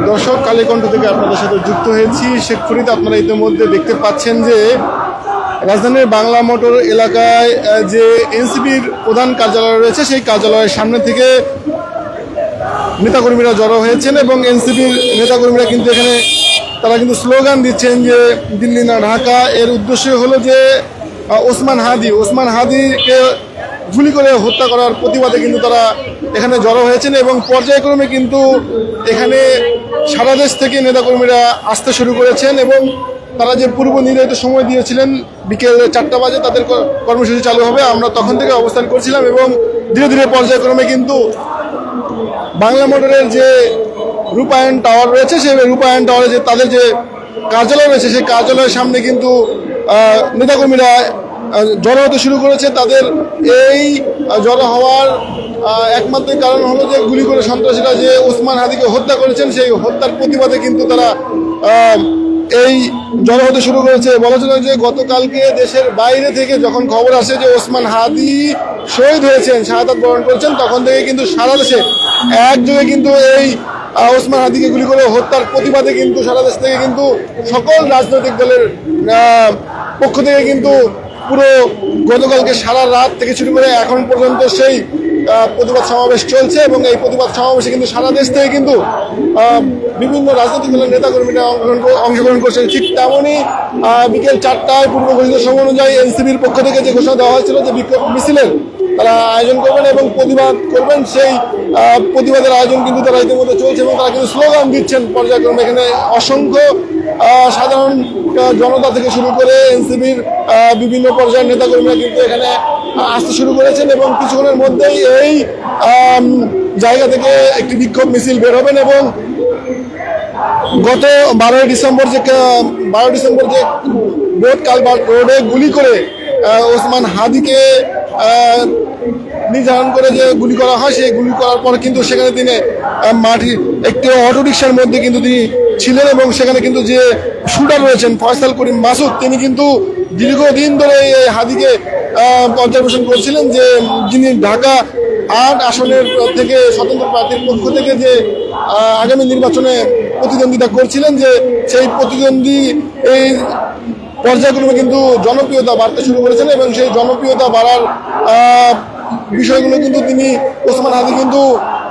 দর্শক, কালীকণ্ঠ থেকে আপনাদের সাথে যুক্ত হয়েছি শেখ ফরিদ। আপনারা ইতিমধ্যে দেখতে পাচ্ছেন যে রাজধানীর বাংলা মোটর এলাকায় যে এনসিপির প্রধান কার্যালয় রয়েছে, সেই কার্যালয়ের সামনে থেকে নেতাকর্মীরা জড়ো হয়েছেন এবং এনসিপির নেতাকর্মীরা কিন্তু এখানে তারা কিন্তু স্লোগান দিচ্ছেন যে দিল্লি না ঢাকা। এর উদ্দেশ্য হলো যে ওসমান হাদিকে গুলি করে হত্যা করার প্রতিবাদে কিন্তু তারা এখানে জড়ো হয়েছেন এবং পর্যায়ক্রমে কিন্তু এখানে সারা দেশ থেকে নেতাকর্মীরা আসতে শুরু করেছেন এবং তারা যে পূর্ব নির্ধারিত সময় দিয়েছিলেন বিকেল 4টা বাজে তাদের কর্মসূচি চালু হবে, আমরা তখন থেকে অবস্থান করছিলাম এবং ধীরে ধীরে পর্যায়ক্রমে কিন্তু বাংলা মোটরের যে রূপায়ণ টাওয়ার রয়েছে, সেই রূপায়ণ টাওয়ারে যে তাদের যে কার্যালয় রয়েছে, সেই কার্যালয়ের সামনে কিন্তু নেতাকর্মীরা জড়ো হতে শুরু করেছে। তাদের এই জড়ো হওয়ার একমাত্র কারণ হলো যে গুলি করে সন্ত্রাসীরা যে ওসমান হাদিকে হত্যা করেছেন, সেই হত্যার প্রতিবাদে কিন্তু তারা এই জড়ো হতে শুরু করেছে। বলা চলে যে গতকালকে দেশের বাইরে থেকে যখন খবর আসে যে ওসমান হাদি শহীদ হয়েছেন, শাহাদাত বরণ করেছেন, তখন থেকে কিন্তু সারা দেশে একযোগে কিন্তু এই ওসমান হাদিকে গুলি করে হত্যার প্রতিবাদে কিন্তু সারা দেশ থেকে কিন্তু সকল রাজনৈতিক দলের পক্ষ থেকে কিন্তু পুরো গতকালকে সারা রাত থেকে শুরু করে এখন পর্যন্ত সেই প্রতিবাদ সমাবেশ চলছে এবং এই প্রতিবাদ সমাবেশে কিন্তু সারা দেশ থেকে কিন্তু বিভিন্ন রাজনৈতিক দলের নেতাকর্মীরা অংশগ্রহণ করছেন। ঠিক তেমনই বিকেল 4টায় পূর্ব ঘোষিত সময় অনুযায়ী এনসিপির পক্ষ থেকে যে ঘোষণা দেওয়া হয়েছিল যে বিক্ষোভ মিছিলের তারা আয়োজন করবেন এবং প্রতিবাদ করবেন, সেই প্রতিবাদের আয়োজন কিন্তু তারা ইতিমধ্যে চলছে এবং তারা কিন্তু স্লোগান দিচ্ছেন পর্যায়ক্রমে। এখানে অসংখ্য সাধারণ জনতা থেকে শুরু করে এনসিপির বিভিন্ন পর্যায়ের নেতাকর্মীরা কিন্তু এখানে আসতে শুরু করেছেন এবং কিছুক্ষণের মধ্যেই এই জায়গা থেকে একটি বিক্ষোভ মিছিল বের হবেন এবং গত 12 ডিসেম্বর যে বোট কালভার্ট রোডে গুলি করে ওসমান হাদিকে নির্ধারণ করে যে গুলি করা হয়, সেই গুলি করার পর কিন্তু সেখানে তিনি একটি অটোরিকশার মধ্যে কিন্তু তিনি ছিলেন এবং সেখানে কিন্তু যে শুটার রয়েছেন ফয়সাল করিম মাসুদ, তিনি কিন্তু দীর্ঘদিন ধরে এই হাদিকে অবজারভেশন করছিলেন যে যিনি ঢাকা 8 আসনের থেকে স্বতন্ত্র প্রার্থীর পক্ষ থেকে যে আগামী নির্বাচনে প্রতিদ্বন্দ্বিতা করছিলেন, যে সেই প্রতিদ্বন্দ্বী এই পর্যায়ক্রমে কিন্তু জনপ্রিয়তা বাড়তে শুরু করেছেন এবং সেই জনপ্রিয়তা বাড়ার বিষয়গুলো কিন্তু তিনি ওসমান হাদি কিন্তু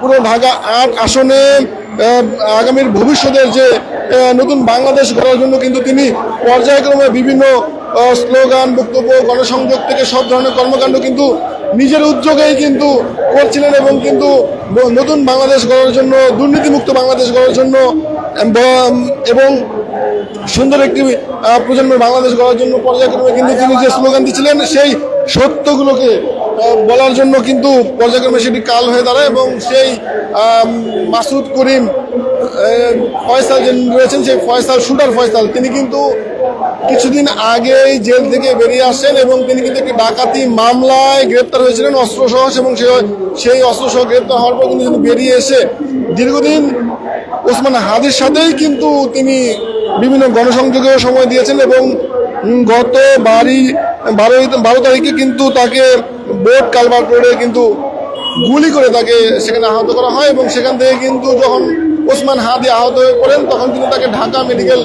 পুরো ঢাকা 8 আসনে আগামীর ভবিষ্যতের যে নতুন বাংলাদেশ গড়ার জন্য কিন্তু তিনি পর্যায়ক্রমে বিভিন্ন স্লোগান, বক্তব্য, গণসংযোগ থেকে সব ধরনের কর্মকাণ্ড কিন্তু নিজের উদ্যোগেই কিন্তু করছিলেন এবং কিন্তু নতুন বাংলাদেশ গড়ার জন্য, দুর্নীতিমুক্ত বাংলাদেশ গড়ার জন্য এবং সুন্দর একটি প্রজন্মের বাংলাদেশ গড়ার জন্য পর্যায়ক্রমে কিন্তু তিনি যে স্লোগান দিচ্ছিলেন, সেই সত্যগুলোকে বলার জন্য কিন্তু পর্যায়ক্রমে সেটি কাল হয়ে দাঁড়ায় এবং সেই মাসুদ করিম ফয়সাল যে রয়েছেন, সেই শুটার ফয়সাল, তিনি কিন্তু কিছুদিন আগেই জেল থেকে বেরিয়ে আসেন এবং তিনি কিন্তু একটি ডাকাতি মামলায় গ্রেপ্তার হয়েছিলেন অস্ত্রসহ এবং সেই অস্ত্রসহ গ্রেপ্তার হওয়ার পর কিন্তু তিনি বেরিয়ে এসে দীর্ঘদিন ওসমান হাদির সাথেই কিন্তু তিনি বিভিন্ন গণসংযোগেও সময় দিয়েছেন এবং গত 12 তারিখে কিন্তু তাকে বোট কালভার্ট রোডে কিন্তু গুলি করে তাকে সেখানে আহত করা হয় এবং সেখান থেকে কিন্তু যখন ওসমান হাদি আহত হয়ে পড়েন তখন কিন্তু তাকে ঢাকা মেডিকেল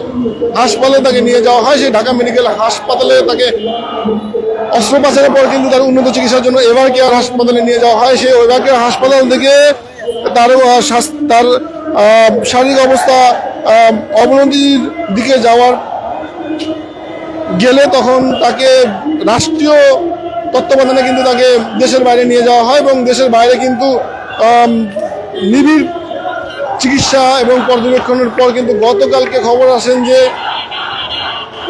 হাসপাতালে তাকে নিয়ে যাওয়া হয়। সেই ঢাকা মেডিকেল হাসপাতালে তাকে অস্ত্রোপচারের পর কিন্তু তার উন্নত চিকিৎসার জন্য এভার কেয়ার হাসপাতালে নিয়ে যাওয়া হয়। সেই এভার কেয়ার হাসপাতাল থেকে তার শারীরিক অবস্থা অবনতির দিকে যাওয়ার গেলে তখন তাকে রাষ্ট্রীয় তত্ত্বাবধানে কিন্তু তাকে দেশের বাইরে নিয়ে যাওয়া হয় এবং দেশের বাইরে কিন্তু নিবিড় চিকিৎসা এবং পর্যবেক্ষণের পর কিন্তু গতকালকে খবর আসেন যে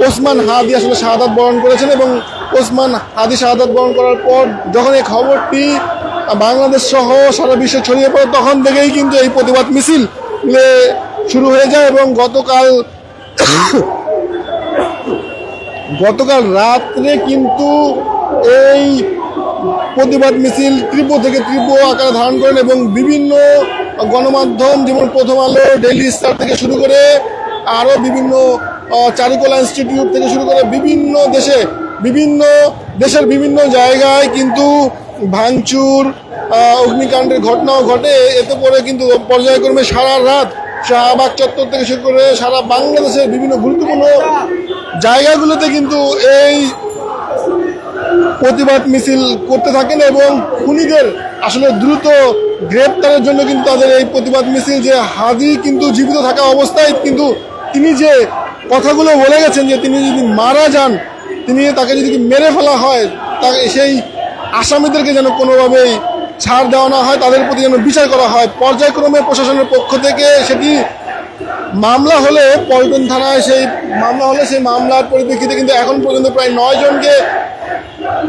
ওসমান হাদি আসলে শাহাদাত বরণ করেছেন এবং ওসমান হাদি শাহাদাত বরণ করার পর যখন এই খবরটি বাংলাদেশ সহ সারা বিশ্বে ছড়িয়ে পড়ে তখন থেকেই কিন্তু এই প্রতিবাদ মিছিল শুরু হয়ে যায় এবং গতকাল রাত্রে কিন্তু এই প্রতিবাদ মিছিল তীব্র থেকে তীব্র আকারে ধারণ করেন এবং বিভিন্ন গণমাধ্যম যেমন প্রথম আলো, ডেইলি স্টার থেকে শুরু করে আরও বিভিন্ন চারুকলা ইনস্টিটিউট থেকে শুরু করে বিভিন্ন দেশে বিভিন্ন দেশের বিভিন্ন জায়গায় কিন্তু ভাঙচুর অগ্নিকাণ্ডের ঘটনাও ঘটে। এতে করে কিন্তু পর্যায়ক্রমে সারা রাত শাহবাগ চত্বর থেকে শুরু করে সারা বাংলাদেশের বিভিন্ন গুরুত্বপূর্ণ জায়গাগুলোতে কিন্তু এই প্রতিবাদ মিছিল করতে থাকেন এবং খুনিদের আসলে দ্রুত গ্রেপ্তারের জন্য কিন্তু তাদের এই প্রতিবাদ মিছিল। যে হাদি কিন্তু জীবিত থাকা অবস্থায় কিন্তু তিনি যে কথাগুলো বলে গেছেন যে তিনি যদি মারা যান, তাকে যদি মেরে ফেলা হয়, সেই আসামিদেরকে যেন কোনোভাবেই ছাড় দেওয়া না হয়, তাদের প্রতি যেন বিচার করা হয়। পর্যায়ক্রমে প্রশাসনের পক্ষ থেকে সেটি মামলা হলে পল্টন থানায় সেই মামলার পরিপ্রেক্ষিতে কিন্তু এখন পর্যন্ত প্রায় 9 জনকে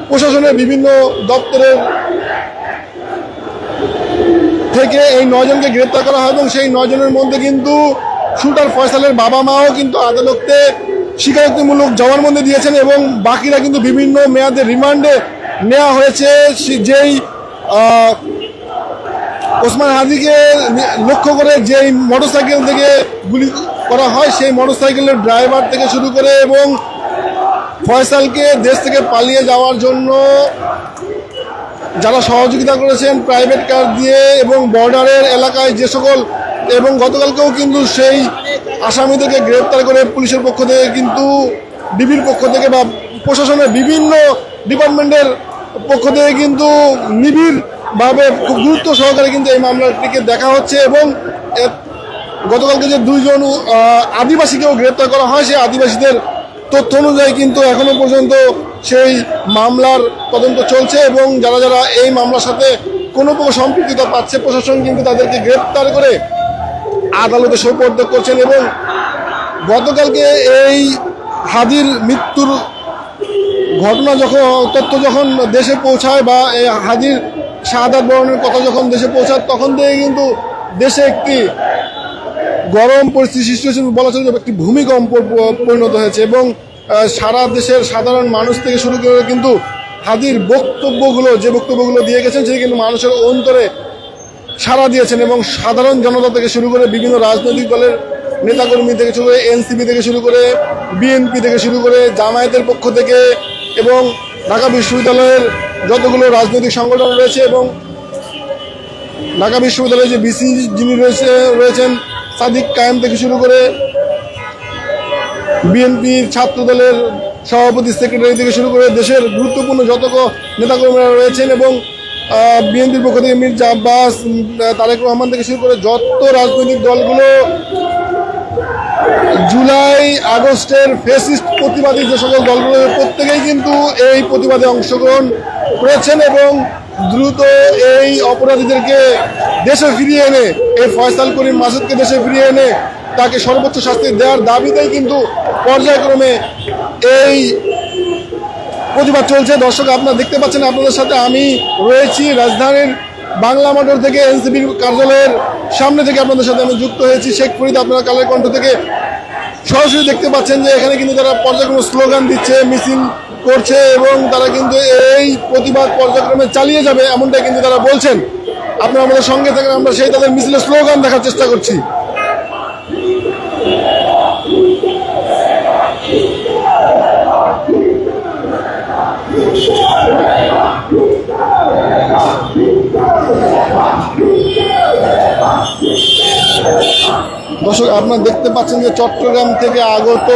প্রশাসনের বিভিন্ন দপ্তরের থেকে এই 9 জনকে গ্রেপ্তার করা হয় এবং সেই 9 জনের মধ্যে কিন্তু শুটার ফয়সালের বাবা মাও কিন্তু আদালতে স্বীকারোক্তিমূলক জবানবন্দি দিয়েছেন এবং বাকিরা কিন্তু বিভিন্ন মেয়াদে রিমান্ডে নেওয়া হয়েছে। যেই ওসমান হাদিকে লক্ষ্য করে যেই মোটরসাইকেল থেকে গুলি করা হয়, সেই মোটরসাইকেলের ড্রাইভার থেকে শুরু করে এবং ফয়সালকে দেশ থেকে পালিয়ে যাওয়ার জন্য যারা সহযোগিতা করেছেন প্রাইভেট কার দিয়ে এবং বর্ডারের এলাকায় যে সকল, এবং গতকালকেও কিন্তু সেই আসামিদেরকে গ্রেপ্তার করে পুলিশের পক্ষ থেকে কিন্তু ডিবির পক্ষ থেকে বা প্রশাসনের বিভিন্ন ডিপার্টমেন্টের পক্ষ থেকে কিন্তু নিবিড়ভাবে খুব গুরুত্ব সহকারে কিন্তু এই মামলাটিকে দেখা হচ্ছে এবং গতকালকে যে 2 জন আদিবাসীকেও গ্রেপ্তার করা হয়, সেই আদিবাসীদের তথ্য অনুযায়ী কিন্তু এখনো পর্যন্ত সেই মামলার তদন্ত চলছে এবং যারা যারা এই মামলার সাথে কোনো প্রকার সম্পৃক্ততা পাচ্ছে প্রশাসন কিন্তু তাদেরকে গ্রেপ্তার করে আদালতে সোপর্দ করছেন। এবং গতকালকে এই হাদির মৃত্যুর ঘটনা তথ্য যখন দেশে পৌঁছায় বা এই হাদির শাহাদাত বরণের কথা যখন দেশে পৌঁছায়, তখন থেকে কিন্তু দেশে একটি গরম পরিস্থিতি সৃষ্টি হয়েছে, বলা চলে একটি ভূমিকম্প পরিণত হয়েছে এবং সারা দেশের সাধারণ মানুষ থেকে শুরু করে কিন্তু হাদির যে বক্তব্যগুলো দিয়ে গেছেন সেটি কিন্তু মানুষের অন্তরে সাড়া দিয়েছেন এবং সাধারণ জনতা থেকে শুরু করে বিভিন্ন রাজনৈতিক দলের নেতাকর্মী থেকে শুরু করে এনসিপি থেকে শুরু করে বিএনপি থেকে শুরু করে জামায়াতের পক্ষ থেকে এবং ঢাকা বিশ্ববিদ্যালয়ের যতগুলো রাজনৈতিক সংগঠন রয়েছে এবং ঢাকা বিশ্ববিদ্যালয়ে যে বিসি যিনি রয়েছেন সাদিক কায়েম থেকে শুরু করে বিএনপির ছাত্র দলের সভাপতি সেক্রেটারি থেকে শুরু করে দেশের গুরুত্বপূর্ণ যত নেতাকর্মীরা রয়েছেন এবং বিএনপির পক্ষ থেকে মির্জা আব্বাস, তারেক রহমান থেকে শুরু করে যত রাজনৈতিক দলগুলো জুলাই আগস্টের ফ্যাসিস্ট প্রতিবাদী যে সকল দলগুলো প্রত্যেকেই কিন্তু এই প্রতিবাদে অংশগ্রহণ করেছেন এবং দ্রুত এই অপরাধীদেরকে দেশে ফিরিয়ে এনে, এই ফয়সাল করিম মাসুদকে দেশে ফিরিয়ে এনে তাকে সর্বোচ্চ শাস্তি দেওয়ার দাবিতেই কিন্তু পর্যায়ক্রমে এই প্রতিবাদ চলছে। দর্শক, আপনারা দেখতে পাচ্ছেন, আপনাদের সাথে আমি রয়েছি রাজধানীর বাংলা মোটর থেকে, এনসিপির কার্যালয়ের সামনে থেকে আপনাদের সাথে আমি যুক্ত হয়েছি। শেখ ফরিদ আপনারা কালের কণ্ঠ থেকে সরাসরি দেখতে পাচ্ছেন যে এখানে কিন্তু তারা পর্যায়ক্রমে স্লোগান দিচ্ছে, মিছিল করছে এবং তারা কিন্তু এই প্রতিবাদ পর্যায়ক্রমে চালিয়ে যাবে এমনটাই কিন্তু তারা বলছেন। আপনারা আমাদের সঙ্গে থাকেন, আমরা সেই তাদের মিছিলের স্লোগান দেখার চেষ্টা করছি। দর্শক, আপনারা দেখতে পাচ্ছেন যে চট্টগ্রাম থেকে আগত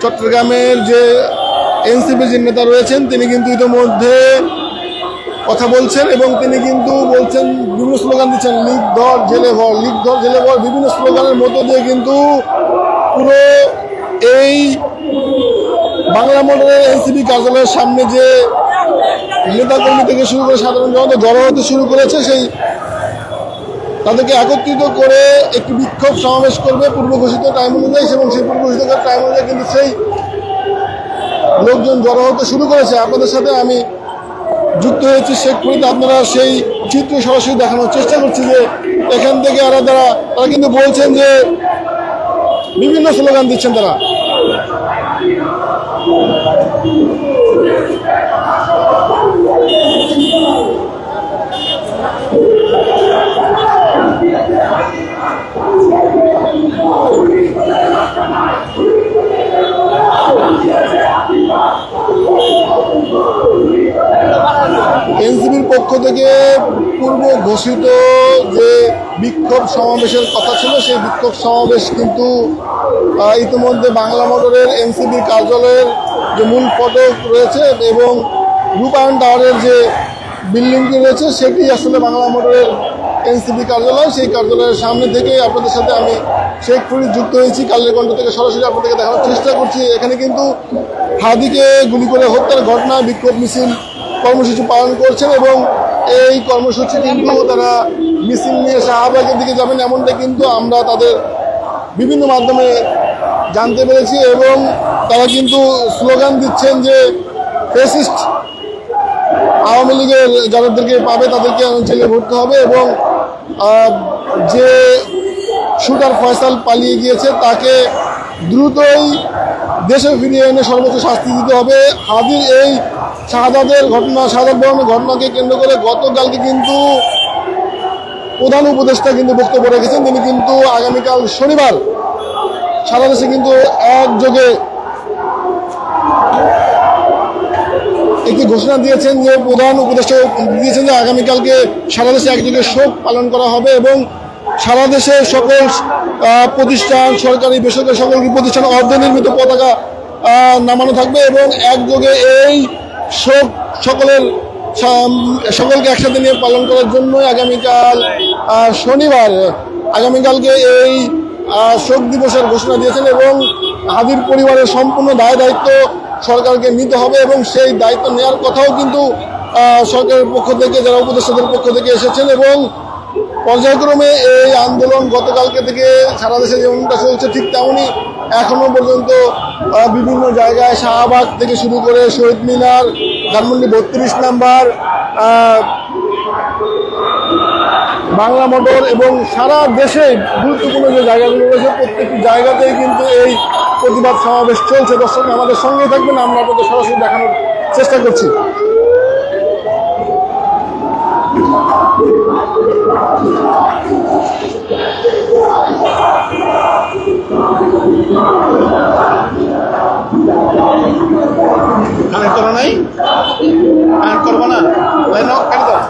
চট্টগ্রামের যে এনসিপি যে নেতা রয়েছেন তিনি কিন্তু ইতিমধ্যে কথা বলছেন এবং তিনি কিন্তু বলছেন, বিভিন্ন স্লোগান দিচ্ছেন, লিগ ধর জেলে ভর, লিগ ধর জেলে ভর, বিভিন্ন স্লোগানের মধ্য দিয়ে কিন্তু পুরো এই বাংলা মোটরের এনসিপি কার্যালয়ের সামনে যে নেতাকর্মী থেকে শুরু করে সাধারণ জনতা জড়ো হতে শুরু করেছে, সেই তাদেরকে একত্রিত করে একটি বিক্ষোভ সমাবেশ করবে পূর্ব ঘোষিত টাইম অনুযায়ী এবং সেই পূর্ব ঘোষিত টাইম অনুযায়ী কিন্তু সেই লোকজন জড়ো হতে শুরু করেছে। আপনাদের সাথে আমি যুক্ত হয়েছি শেখ ফরিদ, আপনারা সেই চিত্র সরাসরি দেখানোর চেষ্টা করছি যে এখান থেকে তারা কিন্তু বলছেন যে বিভিন্ন স্লোগান দিচ্ছেন তারা। এনসিপির পক্ষ থেকে পূর্ব ঘোষিত যে বিক্ষোভ সমাবেশের কথা ছিল, সেই বিক্ষোভ সমাবেশ কিন্তু ইতিমধ্যে বাংলা মোটরের এনসিপির কার্যালয়ের যে মূল ফটক রয়েছে এবং রূপায়ণ টাওয়ারের যে বিল্ডিংটি রয়েছে সেটি আসলে বাংলা মোটরের এনসিপি কার্যালয়। সেই কার্যালয়ের সামনে থেকে আপনাদের সাথে আমি শেখ ফরিদ যুক্ত হয়েছি। কালের কণ্ঠ থেকে সরাসরি আপনাদেরকে দেখানোর চেষ্টা করছি। এখানে কিন্তু হাদিকে গুলি করে হত্যার ঘটনা বিক্ষোভ মিছিল কর্মসূচি পালন করছেন এবং এই কর্মসূচি কিন্তু তারা মিছিল নিয়ে শাহবাগের দিকে যাবেন, এমনটা কিন্তু আমরা তাদের বিভিন্ন মাধ্যমে জানতে পেরেছি এবং তারা কিন্তু স্লোগান দিচ্ছেন যে ফ্যাসিস্ট আওয়ামী লীগের যাদেরকে পাবে তাদেরকে জেলে ভরতে হবে এবং যে শুটার ফয়সাল পালিয়ে গিয়েছে তাকে দ্রুতই দেশে ফিরিয়ে এনে সর্বোচ্চ শাস্তি দিতে হবে। হাদির এই শাহাদাতের ঘটনা, শাহাদাত বরণের ঘটনাকে কেন্দ্র করে গতকালকে কিন্তু প্রধান উপদেষ্টা কিন্তু বক্তব্য রেখেছেন। তিনি কিন্তু আগামীকাল শনিবার সারা দেশে কিন্তু একযোগে একটি ঘোষণা দিয়েছেন যে প্রধান উপদেষ্টা দিয়েছেন যে আগামীকালকে সারা দেশে একযোগে শোক পালন করা হবে এবং সারা দেশে সকল প্রতিষ্ঠান, সরকারি বেসরকারি সকল প্রতিষ্ঠান অর্ধনির্মিত পতাকা নামানো থাকবে এবং একযোগে এই শোক সকলকে একসাথে নিয়ে পালন করার জন্যই আগামীকাল শনিবার আগামীকালকে এই শোক দিবসের ঘোষণা দিয়েছেন এবং হাদির পরিবারের সম্পূর্ণ দায়িত্ব সরকারকে নিতে হবে এবং সেই দায়িত্ব নেওয়ার কথাও কিন্তু সরকারের পক্ষ থেকে যারা উপদেষ্টাদের পক্ষ থেকে এসেছেন এবং পর্যায়ক্রমে এই আন্দোলন গতকালকে থেকে সারা দেশে যেমনটা চলছে ঠিক তেমনই এখনো পর্যন্ত বিভিন্ন জায়গায় শাহবাগ থেকে শুরু করে শহীদ মিনার, ধানমন্ডি 32 নাম্বার, বাংলা মোটর এবং সারা দেশে গুরুত্বপূর্ণ যে জায়গাগুলো রয়েছে প্রত্যেকটি জায়গাতেই কিন্তু এই প্রতিবাদ সমাবেশ চলছে। দর্শক আমাদের সঙ্গেই থাকবেন, আমরা আপনাদের সরাসরি দেখানোর চেষ্টা করছি। কানেক্ট করা নাই, কানেক্ট করবো না, লাইন অফ করে দাও।